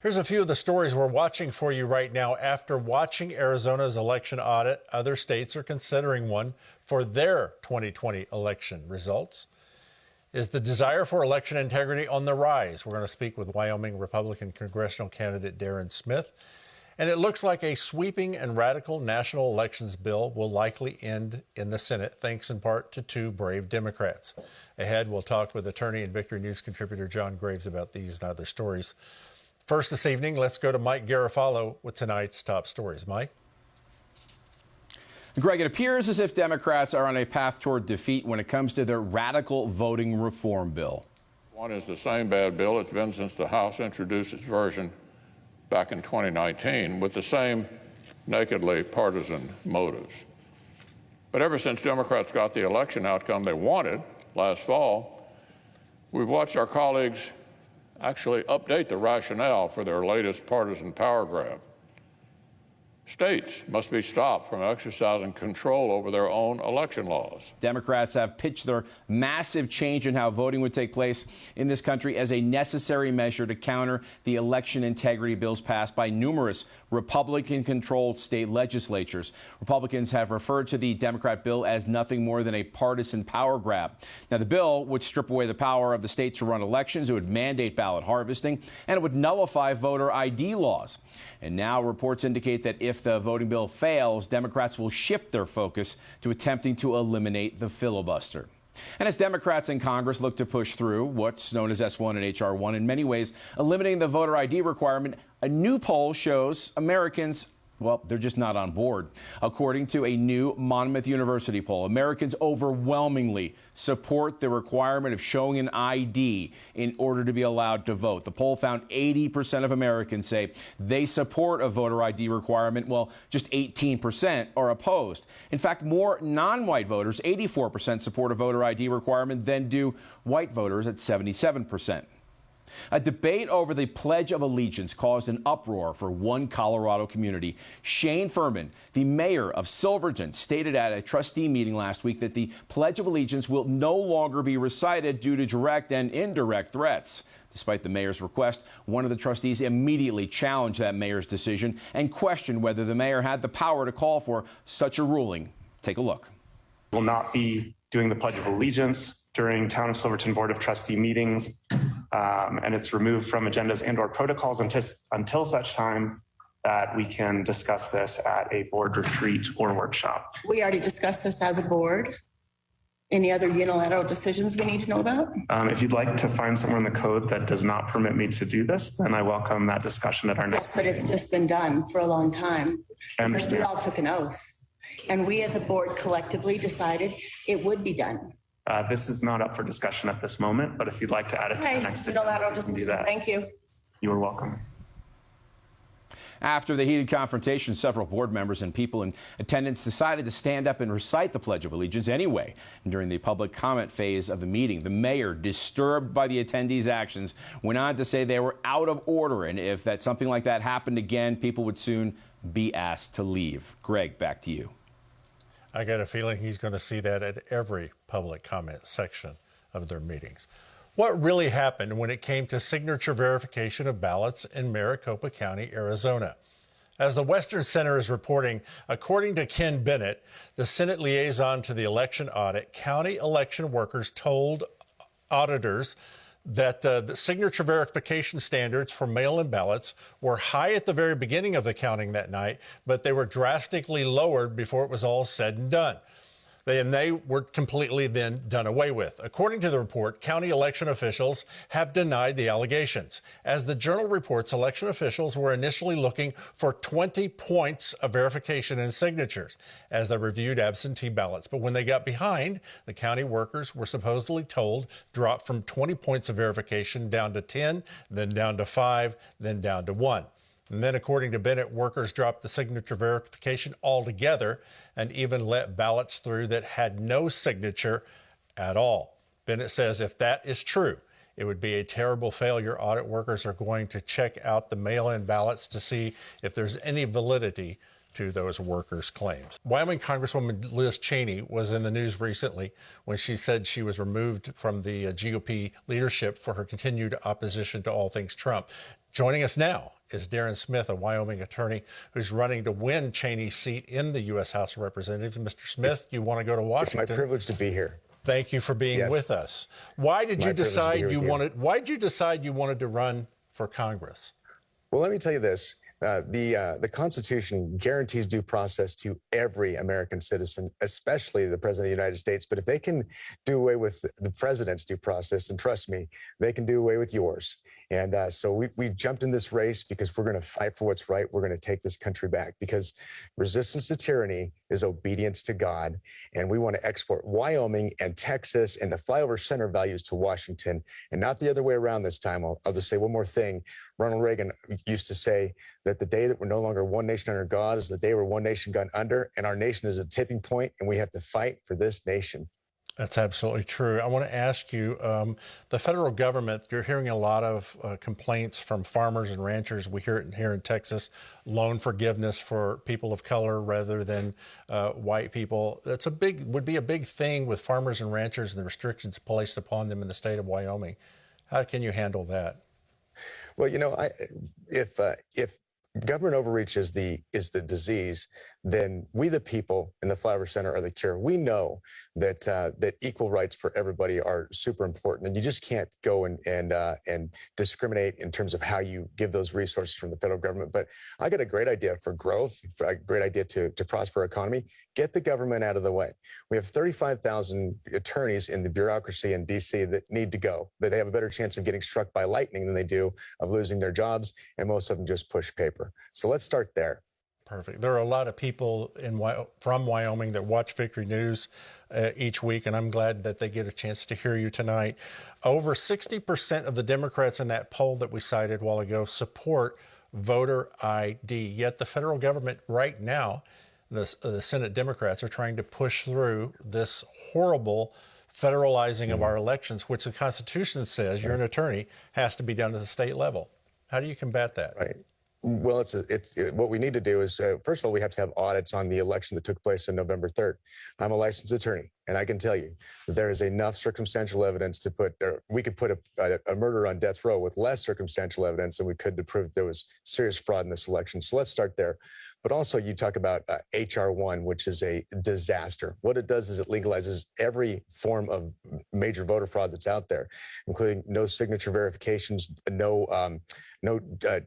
Here's a few of the stories we're watching for you right now. After watching Arizona's election audit, other states are considering one for their 2020 election results. Is the desire for election integrity on the rise? We're going to speak with Wyoming Republican congressional candidate Darin Smith. And it looks like a sweeping and radical national elections bill will likely end in the Senate, thanks in part to two brave Democrats. Ahead, we'll talk with attorney and Victory News contributor John Graves about these and other stories. First this evening, let's go to Mike Garofalo with tonight's top stories. Mike? Greg, it appears as if Democrats are on a path toward defeat when it comes to their radical voting reform bill. One is the same bad bill it's been since the House introduced its version back in 2019 with the same nakedly partisan motives. But ever since Democrats got the election outcome they wanted last fall, we've watched our colleagues actually update the rationale for their latest partisan power grab. States must be stopped from exercising control over their own election laws. Democrats have pitched their massive change in how voting would take place in this country as a necessary measure to counter the election integrity bills passed by numerous Republican-controlled state legislatures. Republicans have referred to the Democrat bill as nothing more than a partisan power grab. Now, the bill would strip away the power of the state to run elections, it would mandate ballot harvesting, and it would nullify voter ID laws. And now reports indicate that if the voting bill fails, Democrats will shift their focus to attempting to eliminate the filibuster. And as Democrats in Congress look to push through what's known as S1 and H.R. 1, in many ways eliminating the voter ID requirement, a new poll shows Americans, well, they're just not on board. According to a new Monmouth University poll, Americans overwhelmingly support the requirement of showing an ID in order to be allowed to vote. The poll found 80% of Americans say they support a voter ID requirement, while just 18% are opposed. In fact, more non-white voters, 84%, support a voter ID requirement than do white voters at 77%. A debate over the Pledge of Allegiance caused an uproar for one Colorado community. Shane Furman, the mayor of Silverton, stated at a trustee meeting last week that the Pledge of Allegiance will no longer be recited due to direct and indirect threats. Despite the mayor's request, one of the trustees immediately challenged that mayor's decision and questioned whether the mayor had the power to call for such a ruling. Take a look. Will not be doing the Pledge of Allegiance during Town of Silverton Board of Trustee meetings, and it's removed from agendas and/or protocols until such time that we can discuss this at a board retreat or workshop. We already discussed this as a board. Any other unilateral decisions we need to know about? If you'd like to find somewhere in the code that does not permit me to do this, then I welcome that discussion at our next meeting. Yes, but it's just been done for a long time. I understand. We all took an oath. And we as a board collectively decided it would be done. This is not up for discussion at this moment, but if you'd like to add it to the next agenda, we can do that. Thank you. You are welcome. After the heated confrontation, several board members and people in attendance decided to stand up and recite the Pledge of Allegiance anyway. And during the public comment phase of the meeting, the mayor, disturbed by the attendees' actions, went on to say they were out of order, and if something like that happened again, people would soon be asked to leave. Greg, back to you. I got a feeling he's going to see that at every public comment section of their meetings. What really happened when it came to signature verification of ballots in Maricopa County, Arizona? As the Western Center is reporting, according to Ken Bennett, the Senate liaison to the election audit, county election workers told auditors that the signature verification standards for mail-in ballots were high at the very beginning of the counting that night, but they were drastically lowered before it was all said and done. They were completely then done away with. According to the report, county election officials have denied the allegations. As the Journal reports, election officials were initially looking for 20 points of verification and signatures as they reviewed absentee ballots. But when they got behind, the county workers were supposedly told drop from 20 points of verification down to 10, then down to 5, then down to 1. And then, according to Bennett, workers dropped the signature verification altogether and even let ballots through that had no signature at all. Bennett says if that is true, it would be a terrible failure. Audit workers are going to check out the mail-in ballots to see if there's any validity to those workers' claims. Wyoming Congresswoman Liz Cheney was in the news recently when she said she was removed from the GOP leadership for her continued opposition to all things Trump. Joining us now is Darin Smith, a Wyoming attorney who's running to win Cheney's seat in the U.S. House of Representatives. Mr. Smith, you want to go to Washington? It's my privilege to be here. Thank you for being with us. Why did you decide you wanted? Why did you decide you wanted to run for Congress? Well, let me tell you this. The Constitution guarantees due process to every American citizen, especially the President of the United States. But if they can do away with the president's due process, and trust me, they can do away with yours. And so we jumped in this race because we're going to fight for what's right. We're going to take this country back because resistance to tyranny is obedience to God. And we want to export Wyoming and Texas and the flyover center values to Washington, and not the other way around this time. I'll just say one more thing. Ronald Reagan used to say that the day that we're no longer one nation under God is the day we're one nation gone under, and our nation is a tipping point, and we have to fight for this nation. That's absolutely true. I want to ask you, the federal government, you're hearing a lot of complaints from farmers and ranchers. We hear it here in Texas, loan forgiveness for people of color rather than white people. Would be a big thing with farmers and ranchers and the restrictions placed upon them in the state of Wyoming. How can you handle that? Well, you know, if government overreach is the disease, then we, the people in the Flyover Center, are the cure. We know that that equal rights for everybody are super important, and you just can't go and discriminate in terms of how you give those resources from the federal government. But I got a great idea for growth, a great idea to prosper our economy. Get the government out of the way. We have 35,000 attorneys in the bureaucracy in D.C. that need to go. That they have a better chance of getting struck by lightning than they do of losing their jobs, and most of them just push paper. So let's start there. Perfect. There are a lot of people from Wyoming that watch Victory News each week, and I'm glad that they get a chance to hear you tonight. Over 60% of the Democrats in that poll that we cited a while ago support voter ID. Yet the federal government right now, the Senate Democrats, are trying to push through this horrible federalizing of our elections, which the Constitution says, you're an attorney, has to be done at the state level. How do you combat that? Right. Well, what we need to do is, first of all, we have to have audits on the election that took place on November 3rd. I'm a licensed attorney, and I can tell you that there is enough circumstantial evidence to we could put a murder on death row with less circumstantial evidence than we could to prove there was serious fraud in this election. So let's start there. But also, you talk about H.R. 1, which is a disaster. What it does is it legalizes every form of major voter fraud that's out there, including no signature verifications, no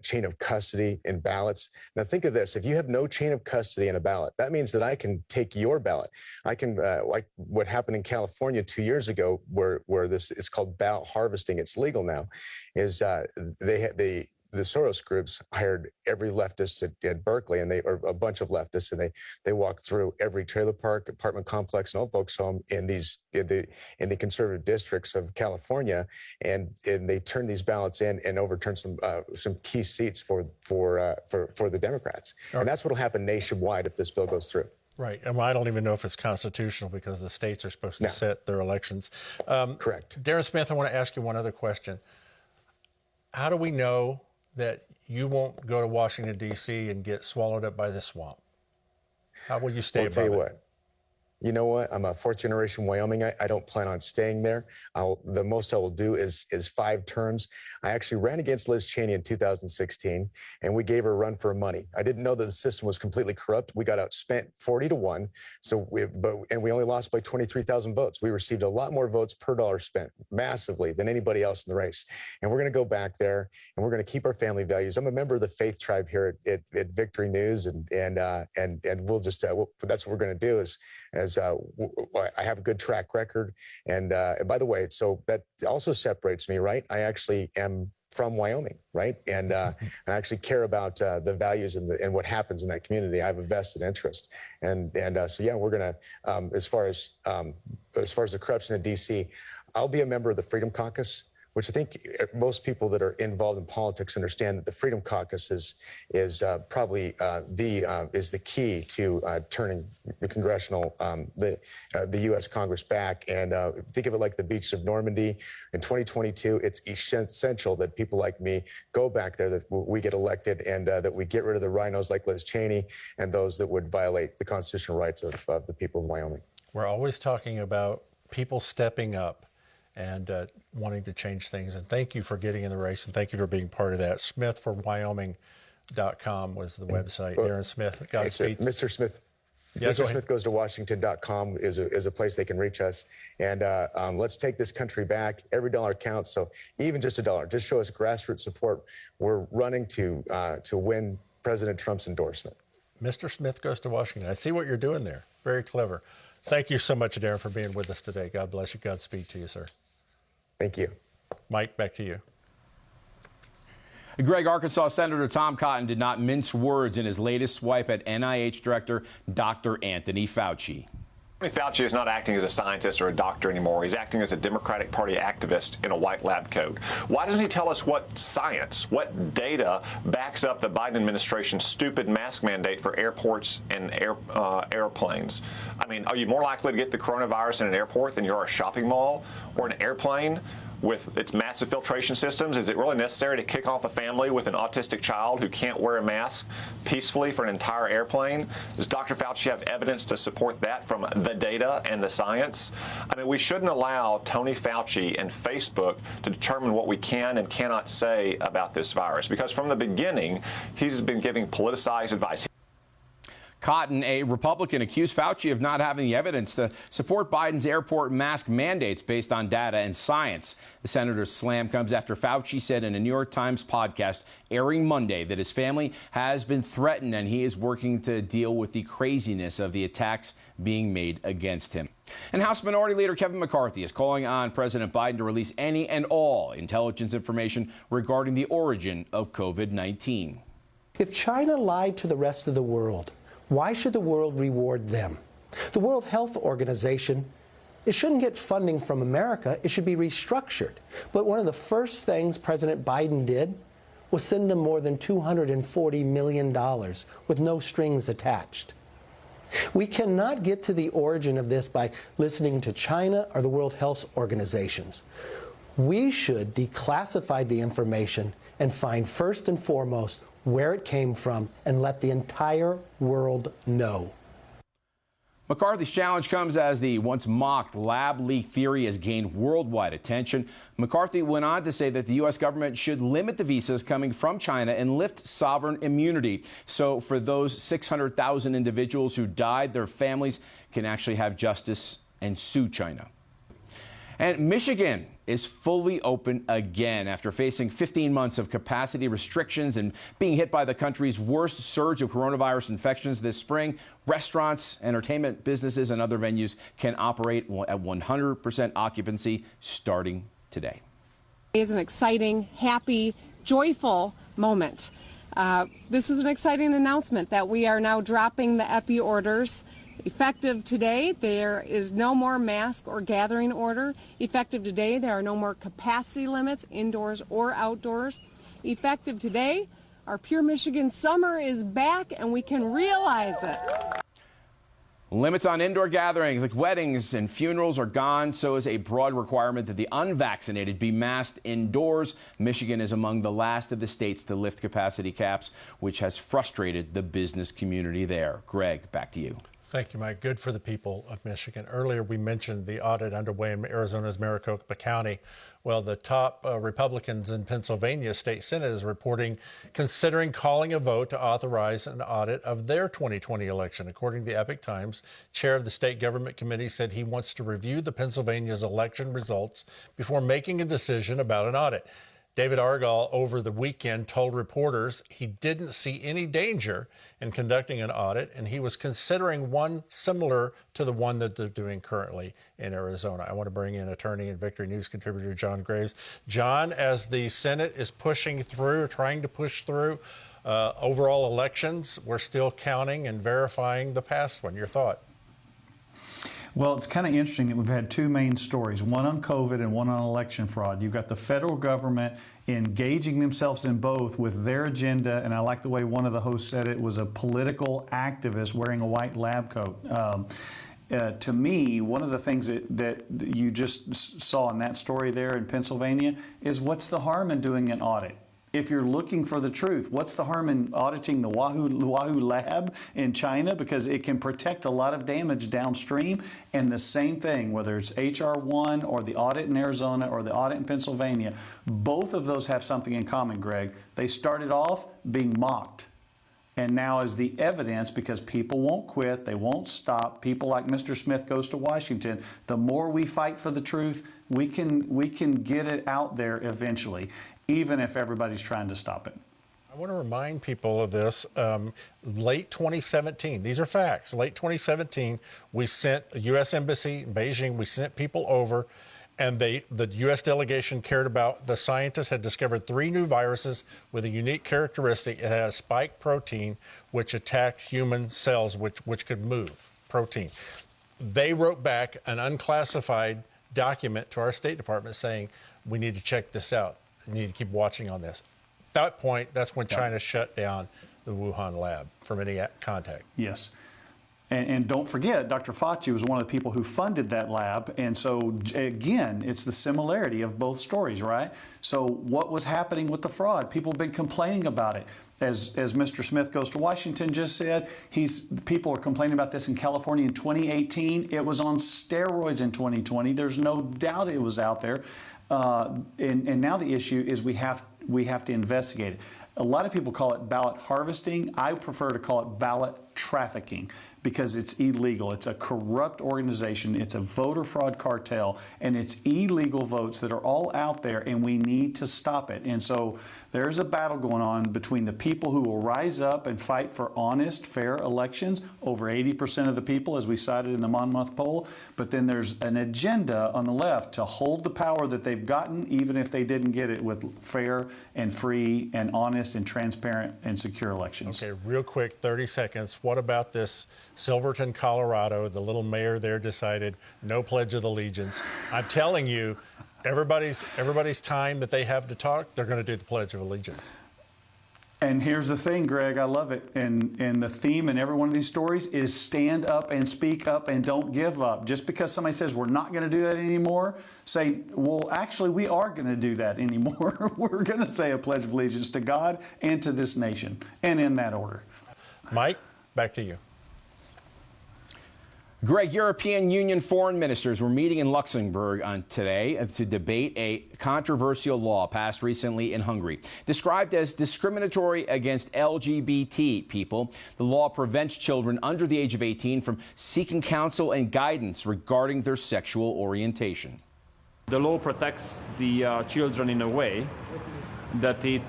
chain of custody in ballots. Now, think of this. If you have no chain of custody in a ballot, that means that I can take your ballot. I can, like what happened in California 2 years ago, where it's called ballot harvesting. It's legal now. Is the Soros groups hired every leftist at Berkeley, or a bunch of leftists, and they walked through every trailer park, apartment complex, and old folks home in the conservative districts of California, and they turned these ballots in and overturned some key seats for the Democrats. Right. And that's what will happen nationwide if this bill goes through. Right. And I don't even know if it's constitutional because the states are supposed to set their elections. Correct. Darin Smith, I want to ask you one other question. How do we know that you won't go to Washington, D.C. and get swallowed up by the swamp? How will you stay above it? I'll tell you what. You know what? I'm a fourth-generation Wyomingite. I don't plan on staying there. The most I will do is 5 terms. I actually ran against Liz Cheney in 2016, and we gave her a run for her money. I didn't know that the system was completely corrupt. We got outspent 40-1, and we only lost by 23,000 votes. We received a lot more votes per dollar spent, massively, than anybody else in the race. And we're going to go back there, and we're going to keep our family values. I'm a member of the faith tribe here at Victory News, and we'll just that's what we're going to do. I have a good track record, and by the way, so that also separates me, right? I actually am from Wyoming, right? And I actually care about the values and what happens in that community. I have a vested interest, and so yeah, we're gonna as far as the corruption in D.C., I'll be a member of the Freedom Caucus, which I think most people that are involved in politics understand that the Freedom Caucus is probably the key to turning the Congressional, the U.S. Congress back. And think of it like the beaches of Normandy. In 2022, it's essential that people like me go back there, that we get elected, and that we get rid of the rhinos like Liz Cheney and those that would violate the constitutional rights of the people of Wyoming. We're always talking about people stepping up and wanting to change things. And thank you for getting in the race, and thank you for being part of that. Smith4Wyoming.com was the website. Darin Smith, Godspeed. Mr. Smith. Yeah, Mr. Smith goes to Washington.com is a place they can reach us. And let's take this country back. Every dollar counts. So even just a dollar, just show us grassroots support. We're running to win President Trump's endorsement. Mr. Smith goes to Washington. I see what you're doing there. Very clever. Thank you so much, Darin, for being with us today. God bless you. Godspeed to you, sir. Thank you. Mike, back to you. Greg, Arkansas Senator Tom Cotton did not mince words in his latest swipe at NIH Director Dr. Anthony Fauci. Fauci is not acting as a scientist or a doctor anymore. He's acting as a Democratic Party activist in a white lab coat. Why doesn't he tell us what science, what data backs up the Biden administration's stupid mask mandate for airports and airplanes? I mean, are you more likely to get the coronavirus in an airport than you are a shopping mall or an airplane with its massive filtration systems? Is it really necessary to kick off a family with an autistic child who can't wear a mask peacefully for an entire airplane? Does Dr. Fauci have evidence to support that from the data and the science? I mean, we shouldn't allow Tony Fauci and Facebook to determine what we can and cannot say about this virus, because from the beginning, he's been giving politicized advice. Cotton, a Republican, accused Fauci of not having the evidence to support Biden's airport mask mandates based on data and science. The senator's slam comes after Fauci said in a New York Times podcast airing Monday that his family has been threatened and he is working to deal with the craziness of the attacks being made against him. And House Minority Leader Kevin McCarthy is calling on President Biden to release any and all intelligence information regarding the origin of COVID-19. If China lied to the rest of the world, why should the world reward them? The World Health Organization, it shouldn't get funding from America. It should be restructured. But one of the first things President Biden did was send them more than $240 million with no strings attached. We cannot get to the origin of this by listening to China or the World Health Organizations. We should declassify the information and find first and foremost where it came from and let the entire world know. McCarthy's challenge comes as the once mocked lab leak theory has gained worldwide attention. McCarthy went on to say that the U.S. government should limit the visas coming from China and lift sovereign immunity. So for those 600,000 individuals who died, their families can actually have justice and sue China. And Michigan is fully open again after facing 15 months of capacity restrictions and being hit by the country's worst surge of coronavirus infections this spring. Restaurants, entertainment businesses, and other venues can operate at 100% occupancy starting today. It is an exciting, happy, joyful moment. This is an exciting announcement that we are now dropping the EPI orders. Effective today, there is no more mask or gathering order. Effective today, there are no more capacity limits indoors or outdoors. Effective today, our Pure Michigan summer is back and we can realize it. Limits on indoor gatherings like weddings and funerals are gone. So is a broad requirement that the unvaccinated be masked indoors. Michigan is among the last of the states to lift capacity caps, which has frustrated the business community there. Greg, back to you. Thank you, Mike. Good for the people of Michigan. Earlier, we mentioned the audit underway in Arizona's Maricopa County. Well, the top Republicans in Pennsylvania State Senate is reporting considering calling a vote to authorize an audit of their 2020 election. According to the Epoch Times, chair of the state government committee said he wants to review the Pennsylvania's election results before making a decision about an audit. David Argall over the weekend told reporters he didn't see any danger in conducting an audit, and he was considering one similar to the one that they're doing currently in Arizona. I want to bring in attorney and Victory News contributor John Graves. John, as the Senate is pushing through, trying to push through overall elections, we're still counting and verifying the past one. Your thought? Well, it's kind of interesting that we've had two main stories, one on COVID and one on election fraud. You've got the federal government engaging themselves in both with their agenda, and I like the way one of the hosts said it was a political activist wearing a white lab coat. To me, one of the things that you just saw in that story there in Pennsylvania is what's the harm in doing an audit? If you're looking for the truth, what's the harm in auditing the Wahoo lab in China? Because it can protect a lot of damage downstream. And the same thing, whether it's HR 1 or the audit in Arizona or the audit in Pennsylvania, both of those have something in common, Greg. They started off being mocked. And now is the evidence, because people won't quit, they won't stop. People like Mr. Smith goes to Washington. The more we fight for the truth, we can get it out there eventually, even if everybody's trying to stop it. I want to remind people of this. Late 2017, these are facts. Late 2017, we sent a U.S. Embassy in Beijing. We sent people over, and the U.S. delegation cared about the scientists had discovered 3 new viruses with a unique characteristic. It had a spike protein which attacked human cells, which could move protein. They wrote back an unclassified document to our State Department saying, we need to check this out. We need to keep watching on this. At that point, that's when China shut down the Wuhan lab from any contact. Yes. And don't forget, Dr. Fauci was one of the people who funded that lab. And so, again, it's the similarity of both stories, right? So what was happening with the fraud? People have been complaining about it. As Mr. Smith goes to Washington just said, people are complaining about this in California in 2018. It was on steroids in 2020. There's no doubt it was out there. And now the issue is we have to investigate it. A lot of people call it ballot harvesting. I prefer to call it ballot trafficking because it's illegal. It's a corrupt organization. It's a voter fraud cartel, and it's illegal votes that are all out there, and we need to stop it. And so there's a battle going on between the people who will rise up and fight for honest, fair elections, over 80% of the people, as we cited in the Monmouth poll, but then there's an agenda on the left to hold the power that they've gotten, even if they didn't get it, with fair and free and honest and transparent and secure elections. Okay, real quick, 30 seconds. What about this Silverton, Colorado? The little mayor there decided no Pledge of Allegiance. I'm telling you, everybody's time that they have to talk, they're going to do the Pledge of Allegiance. And here's the thing, Greg, I love it. And the theme in every one of these stories is stand up and speak up and don't give up. Just because somebody says we're not going to do that anymore, say, well, actually, we are going to do that anymore. We're going to say a Pledge of Allegiance to God and to this nation, and in that order. Mike, back to you. Greg, European Union foreign ministers were meeting in Luxembourg today to debate a controversial law passed recently in Hungary. Described as discriminatory against LGBT people, the law prevents children under the age of 18 from seeking counsel and guidance regarding their sexual orientation. The law protects the children in a way that it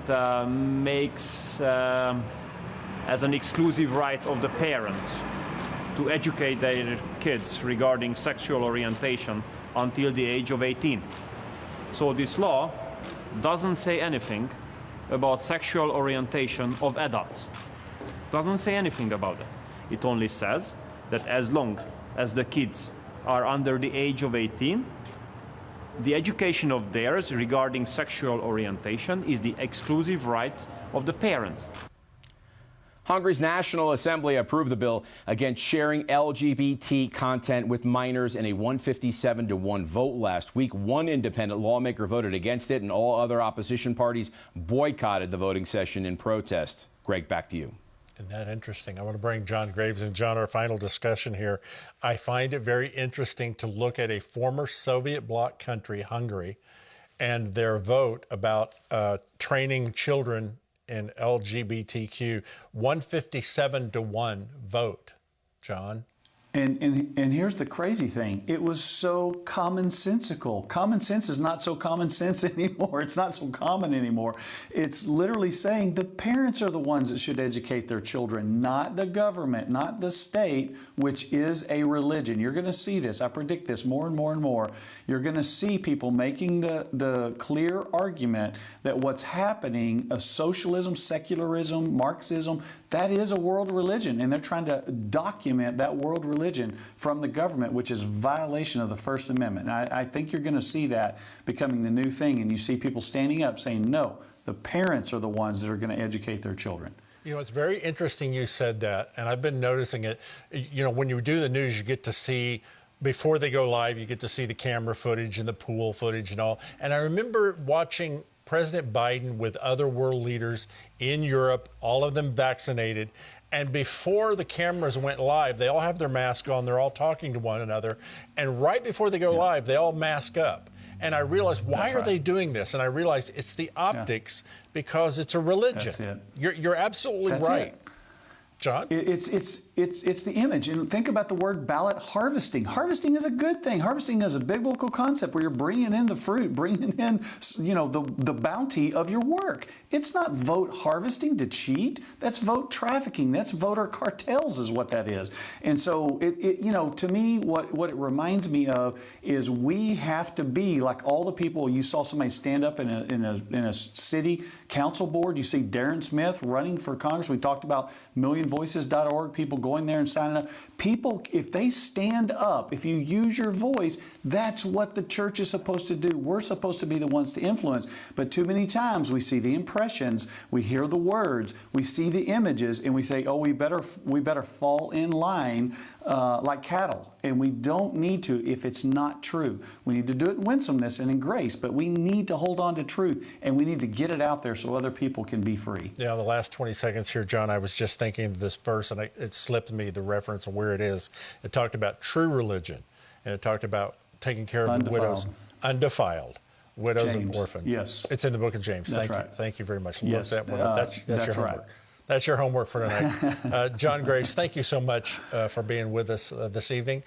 makes as an exclusive right of the parents to educate their kids regarding sexual orientation until the age of 18. So this law doesn't say anything about sexual orientation of adults. Doesn't say anything about it. It only says that as long as the kids are under the age of 18, the education of theirs regarding sexual orientation is the exclusive right of the parents. Hungary's National Assembly approved the bill against sharing LGBT content with minors in a 157-1 vote last week. One independent lawmaker voted against it, and all other opposition parties boycotted the voting session in protest. Greg, back to you. Isn't that interesting? I want to bring John Graves in. John, our final discussion here. I find it very interesting to look at a former Soviet bloc country, Hungary, and their vote about training children in LGBTQ, 157-1 vote. John? And here's the crazy thing. It was so commonsensical. Common sense is not so common sense anymore. It's not so common anymore. It's literally saying the parents are the ones that should educate their children, not the government, not the state, which is a religion. You're going to see this. I predict this more and more and more. You're going to see people making the clear argument that what's happening of socialism, secularism, Marxism, that is a world religion, and they're trying to document that world religion from the government, which is a violation of the First Amendment. And I think you're going to see that becoming the new thing, and you see people standing up saying, no, the parents are the ones that are going to educate their children. You know, it's very interesting you said that, and I've been noticing it. You know, when you do the news, you get to see, before they go live, you get to see the camera footage and the pool footage and all. And I remember watching President Biden with other world leaders in Europe, all of them vaccinated. And before the cameras went live, they all have their mask on. They're all talking to one another. And right before they go live, they all mask up. And I realized, why are they doing this? And I realized it's the optics because it's a religion. That's it. You're absolutely That's right. it. John? It's the image. And think about the word ballot harvesting. Harvesting is a good thing. Harvesting is a biblical concept where you're bringing in the fruit, bringing in, the bounty of your work. It's not vote harvesting to cheat. That's vote trafficking. That's voter cartels is what that is. And so, to me, what it reminds me of is we have to be like all the people. You saw somebody stand up in a city council board. You see Darin Smith running for Congress. We talked about millionvoices.org, people going there and signing up. People, if they stand up, if you use your voice, that's what the church is supposed to do. We're supposed to be the ones to influence. But too many times we see the impressions, we hear the words, we see the images, and we say, oh, we better fall in line like cattle. And we don't need to if it's not true. We need to do it in winsomeness and in grace, but we need to hold on to truth, and we need to get it out there so other people can be free. Yeah, the last 20 seconds here, John, I was just thinking of this verse, and it slipped me the reference of where it is. It talked about true religion, and it talked about taking care of the widows, undefiled, widows and orphans. Yes. It's in the book of James. That's right. Thank you very much. Yes. Look that one up. That's your homework. Right. That's your homework for tonight. John Graves, thank you so much for being with us this evening.